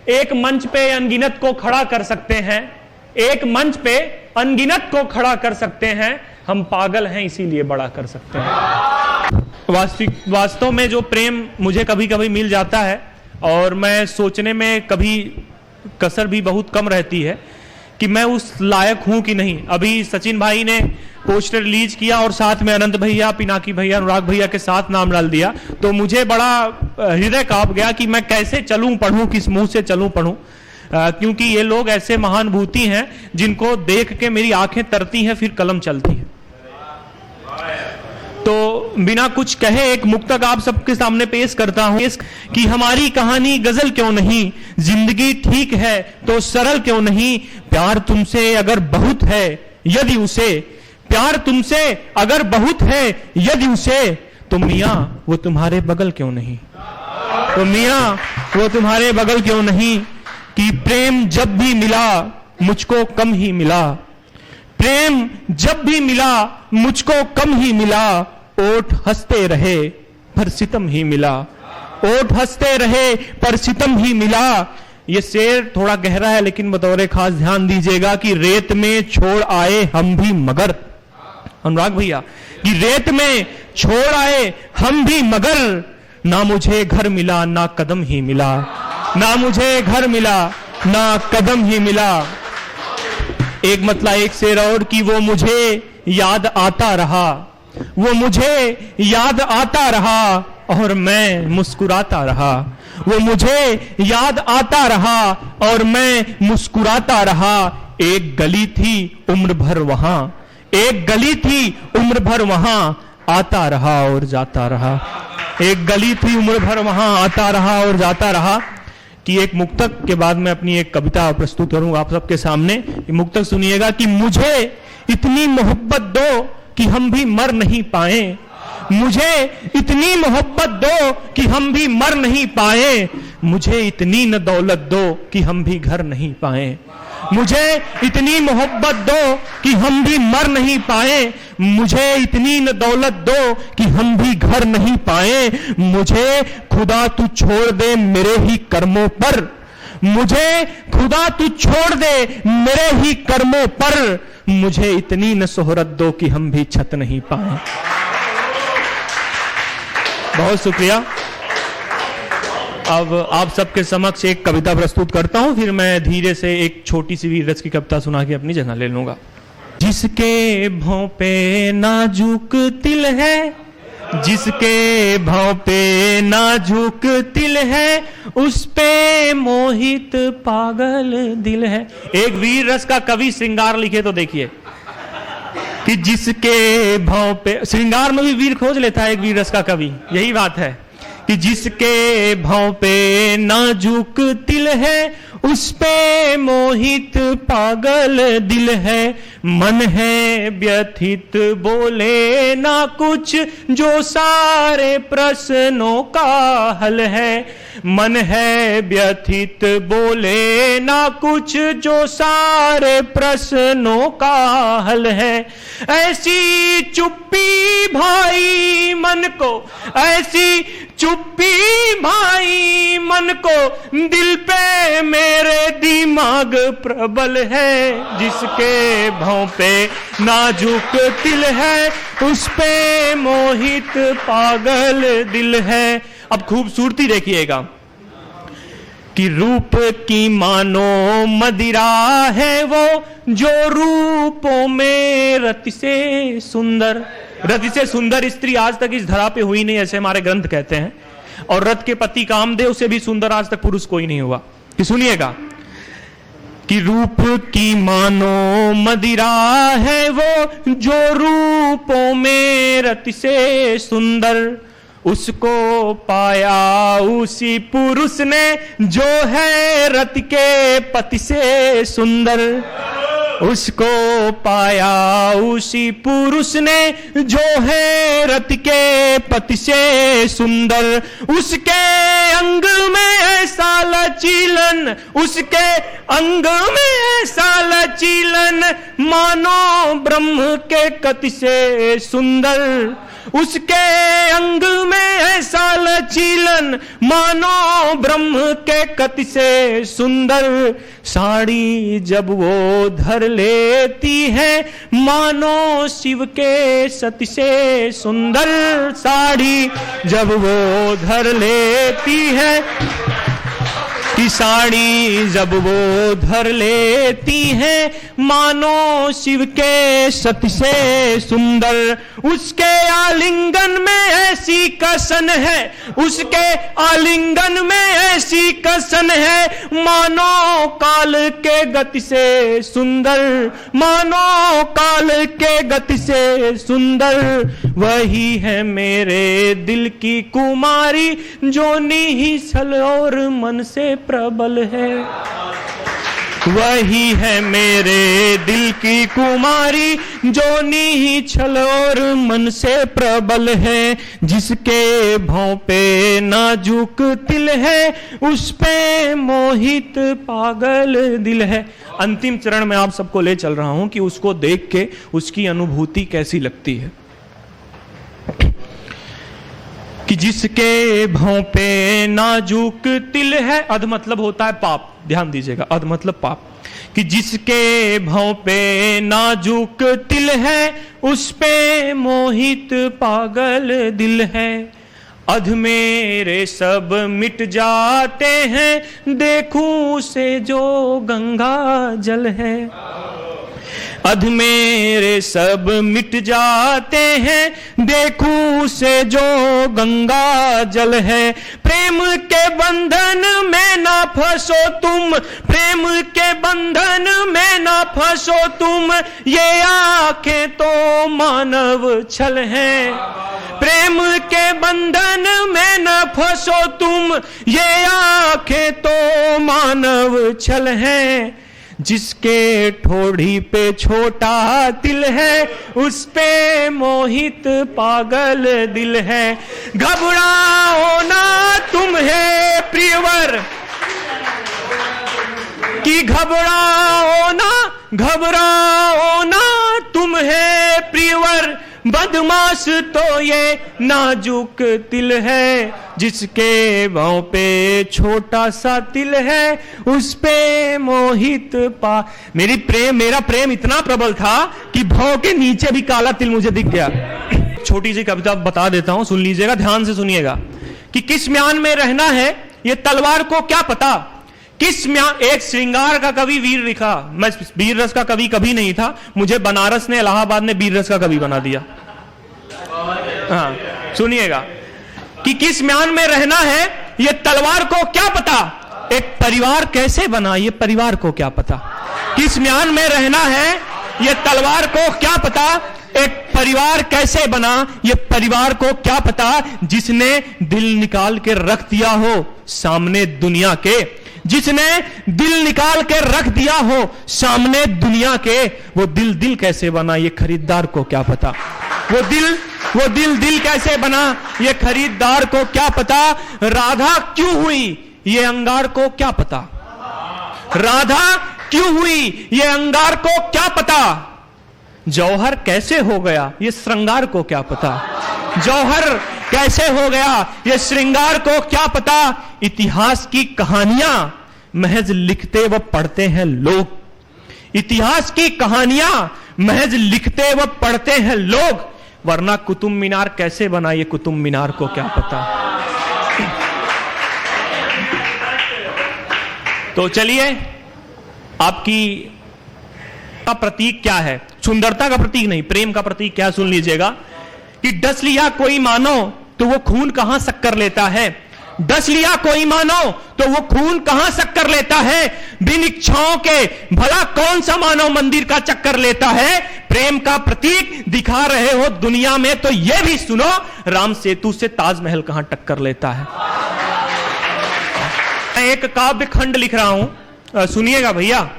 एक मंच पे अनगिनत को खड़ा कर सकते हैं, एक मंच पे अनगिनत को खड़ा कर सकते हैं, हम पागल हैं इसीलिए बड़ा कर सकते हैं। वास्तव में जो प्रेम मुझे कभी कभी मिल जाता है और मैं सोचने में कभी कसर भी बहुत कम रहती है कि मैं उस लायक हूं कि नहीं। अभी सचिन भाई ने पोस्टर रिलीज किया और साथ में अनंत भैया, पिनाकी भैया, अनुराग भैया के साथ नाम डाल दिया, तो मुझे बड़ा हृदय कांप गया कि मैं कैसे चलूं पढ़ूं, किस मुंह से चलूं पढ़ूं, क्योंकि ये लोग ऐसे महानुभूति हैं जिनको देख के मेरी आंखें तरती हैं, फिर कलम चलती है। तो बिना कुछ कहे एक मुक्तक आप सबके सामने पेश करता हूं कि हमारी कहानी गजल क्यों नहीं, जिंदगी ठीक है तो सरल क्यों नहीं, प्यार तुमसे अगर बहुत है यदि उसे, प्यार तुमसे अगर बहुत है यदि उसे, तो मियां वो तुम्हारे बगल क्यों नहीं, तो मियां वो तुम्हारे बगल क्यों नहीं, कि प्रेम जब भी मिला मुझको कम ही मिला, प्रेम जब भी मिला मुझको कम ही मिला, ओठ हंसते रहे पर सितम ही मिला, ओठ हंसते रहे पर सितम ही मिला। ये शेर थोड़ा गहरा है लेकिन बतौर खास ध्यान दीजिएगा कि रेत में छोड़ आए हम भी मगर, अनुराग भैया, कि रेत में छोड़ आए हम भी मगर, ना मुझे घर मिला ना कदम ही मिला, ना मुझे घर मिला ना कदम ही मिला। एक मतलब एक शेर और कि वो मुझे याद आता रहा, वो मुझे याद आता रहा और मैं मुस्कुराता रहा, वो मुझे याद आता रहा और मैं मुस्कुराता रहा। एक गली थी उम्र भर वहां, एक गली थी उम्र भर वहां, आता रहा और जाता रहा, एक गली थी उम्र भर वहां, आता रहा और जाता रहा। कि एक मुक्तक के बाद मैं अपनी एक कविता प्रस्तुत करूंगा आप सबके सामने। मुक्तक सुनिएगा कि मुझे इतनी मोहब्बत दो कि हम भी मर नहीं पाए, मुझे इतनी मोहब्बत दो कि हम भी मर नहीं पाए, मुझे इतनी न दौलत दो कि हम भी घर नहीं पाए, मुझे इतनी मोहब्बत दो कि हम भी मर नहीं पाए, मुझे इतनी न दौलत दो कि हम भी घर नहीं पाए, मुझे खुदा तू छोड़ दे मेरे ही कर्मों पर, मुझे खुदा तू छोड़ दे मेरे ही कर्मों पर, मुझे इतनी न शोहरत दो कि हम भी छत नहीं पाए। बहुत शुक्रिया। अब आप सबके समक्ष एक कविता प्रस्तुत करता हूं, फिर मैं धीरे से एक छोटी सी वीर रस की कविता सुना के अपनी जगह ले लूंगा। जिसके भौं पे नाजुक तिल है, जिसके भौं पे नाजुक तिल है, उस पे मोहित पागल दिल है। एक वीर रस का कवि श्रृंगार लिखे तो देखिए कि जिसके भौं पे, श्रृंगार में भी वीर खोज लेता है एक वीर रस का कवि, यही बात है कि जिसके भौं पे नाजुक तिल है, उस पे मोहित पागल दिल है, मन है व्यथित बोले ना कुछ जो सारे प्रश्नों का हल है, मन है व्यथित बोले ना कुछ जो सारे प्रश्नों का हल है। ऐसी चुप्पी भाई मन को, ऐसी चुप्पी भाई मन को, दिल पे मेरे दिमाग प्रबल है, जिसके भौं पे नाजुक तिल है, उस पे मोहित पागल दिल है। अब खूबसूरती देखिएगा कि रूप की मानो मदिरा है वो, जो रूपों में रति से सुंदर, रति से सुंदर स्त्री आज तक इस धरा पे हुई नहीं, ऐसे हमारे ग्रंथ कहते हैं, और रथ के पति कामदेव से भी सुंदर आज तक पुरुष कोई नहीं हुआ। कि सुनिएगा कि रूप की मानो मदिरा है वो, जो रूपों में रति से सुंदर, उसको पाया उसी पुरुष ने जो है रति के पति से सुंदर, उसको पाया उसी पुरुष ने जो है रति के पति से सुंदर, उसके अंग में ऐसा लचीलन, उसके अंग में ऐसा लचीलन, मानो ब्रह्म के कति से सुंदर, उसके अंग में ऐसा लचीलन मानो ब्रह्म के कति से सुंदर। साड़ी जब वो धर लेती है मानो शिव के सती से सुंदर। साड़ी जब वो धर लेती है कि साड़ी जब वो धर लेती है मानो शिव के सती से सुंदर। उसके आलिंगन में ऐसी कसन है, उसके आलिंगन में ऐसी कसन है मानो काल के गति से सुंदर, मानो काल के गति से सुंदर। वही है मेरे दिल की कुमारी जो निश्चल और मन से प्रबल है। वही है मेरे दिल की कुमारी जो निश्चल और मन से प्रबल है। जिसके भौं पे नाजुक तिल है उस पे मोहित पागल दिल है। अंतिम चरण में आप सबको ले चल रहा हूं कि उसको देख के उसकी अनुभूति कैसी लगती है। कि जिसके भौं पे नाजुक तिल है, अध मतलब होता है पाप, ध्यान दीजिएगा, अध मतलब पाप। कि जिसके भौं पे नाजुक तिल है उस पे मोहित पागल दिल है। अध मेरे सब मिट जाते हैं देखूं से जो गंगा जल है। अध मेरे सब मिट जाते हैं देखूं से जो गंगा जल है। प्रेम के बंधन में ना फंसो तुम, प्रेम के बंधन में ना फंसो तुम, ये आंखें तो मानव छल हैं। प्रेम के बंधन में ना फंसो तुम, ये आंखें तो मानव छल हैं। जिसके ठोड़ी पे छोटा तिल है उस पे मोहित पागल दिल है। घबराओ ना तुम है प्रियवर, कि घबराओ ना तुम है प्रियवर। बदमाश तो ये नाजुक तिल है, जिसके भौं पे छोटा सा तिल है उस पे मोहित मेरा प्रेम इतना प्रबल था कि भौं के नीचे भी काला तिल मुझे दिख गया। छोटी सी कविता बता देता हूं, सुन लीजिएगा, ध्यान से सुनिएगा। कि किस म्यान में रहना है ये तलवार को क्या पता। किस म्यान, एक श्रृंगार का कवि वीर लिखा, मैं वीर रस का कवि कभी नहीं था, मुझे बनारस ने, इलाहाबाद ने वीर रस का कवि बना दिया। हाँ सुनिएगा, कि किस म्यान में रहना है ये तलवार को क्या पता, एक परिवार कैसे बना ये परिवार को क्या पता। किस म्यान में रहना है ये तलवार को क्या पता, एक परिवार कैसे बना ये परिवार को क्या पता। जिसने दिल निकाल के रख दिया हो सामने दुनिया के, जिसने दिल निकाल के रख दिया हो सामने दुनिया के, वो दिल कैसे बना ये खरीदार को क्या पता। वो दिल कैसे बना ये खरीदार को क्या पता। राधा क्यों हुई ये अंगार को क्या पता, राधा क्यों हुई ये अंगार को क्या पता। जौहर कैसे हो गया ये श्रृंगार को क्या पता, जौहर कैसे हो गया ये श्रृंगार को क्या पता। इतिहास की कहानियां महज लिखते व पढ़ते हैं लोग, इतिहास की कहानियां महज लिखते व पढ़ते हैं लोग, वरना कुतुब मीनार कैसे बना ये कुतुब मीनार को क्या पता। तो चलिए, आपकी का प्रतीक क्या है, सुंदरता का प्रतीक नहीं, प्रेम का प्रतीक क्या, सुन लीजिएगा। कि डस लिया कोई मानो तो वो खून कहां शक्कर लेता है, डस लिया कोई मानो तो वो खून कहां शक्कर लेता है। बिन इच्छाओं के भला कौन सा मानव मंदिर का चक्कर लेता है। प्रेम का प्रतीक दिखा रहे हो दुनिया में तो ये भी सुनो, राम सेतु से ताजमहल कहां टक्कर लेता है। मैं एक काव्य खंड लिख रहा हूं, सुनिएगा भैया।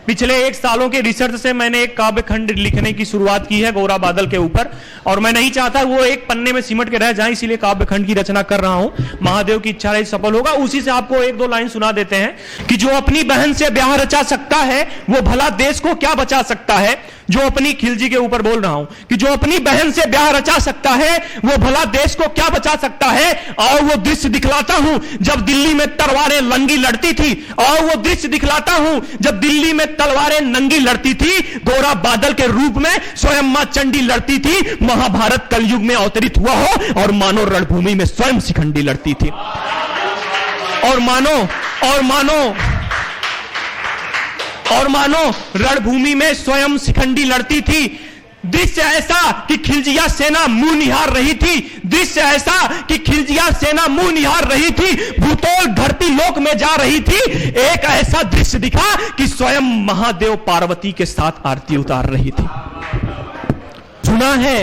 पिछले 1 सालों के रिसर्च से मैंने एक काव्य खंड लिखने की शुरुआत की है गोरा बादल के ऊपर, और मैं नहीं चाहता वो एक पन्ने में सिमट के रह जाए, इसीलिए काव्य खंड की रचना कर रहा हूं। महादेव की इच्छा रही सफल होगा। उसी से आपको 1-2 लाइन सुना देते हैं। कि जो अपनी बहन से ब्याह रचा सकता है वो भला देश को क्या बचा सकता है। जो अपनी खिलजी के ऊपर बोल रहा हूं कि जो अपनी बहन से ब्याह रचा सकता है वो भला देश को क्या बचा सकता है। और वो दृश्य दिखलाता हूं जब दिल्ली में तलवारें नंगी लड़ती थी, और वो दृश्य दिखलाता हूं जब दिल्ली में तलवारें नंगी लड़ती थी, गोरा बादल के रूप में स्वयं मां चंडी लड़ती थी, महाभारत कलयुग में अवतरित हुआ हो और मानो रणभूमि में स्वयं शिखंडी लड़ती थी। और मानो रणभूमि में स्वयं शिखंडी लड़ती थी। दृश्य ऐसा कि खिलजिया सेना मुंह निहार रही थी, दृश्य ऐसा कि खिलजिया सेना मुंह निहार रही थी, भूतोल धरती लोक में जा रही थी। एक ऐसा दृश्य दिखा कि स्वयं महादेव पार्वती के साथ आरती उतार रही थी। सुना है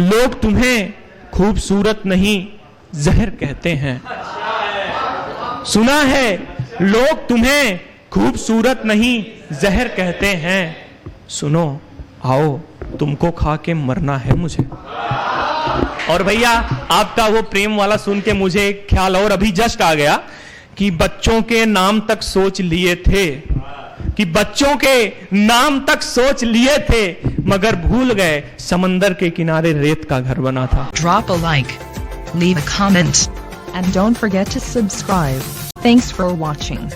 लोग तुम्हें खूबसूरत नहीं जहर कहते हैं, सुना है लोग तुम्हें खूबसूरत नहीं जहर कहते हैं। सुनो आओ तुमको खा के मरना है मुझे। और भैया आपका वो प्रेम वाला सुन के मुझे एक ख्याल और अभी जस्ट आ गया कि बच्चों के नाम तक सोच लिए थे, कि बच्चों के नाम तक सोच लिए थे, मगर भूल गए समंदर के किनारे रेत का घर बना था। Drop a like, leave a comment, and don't forget to subscribe. Thanks for watching.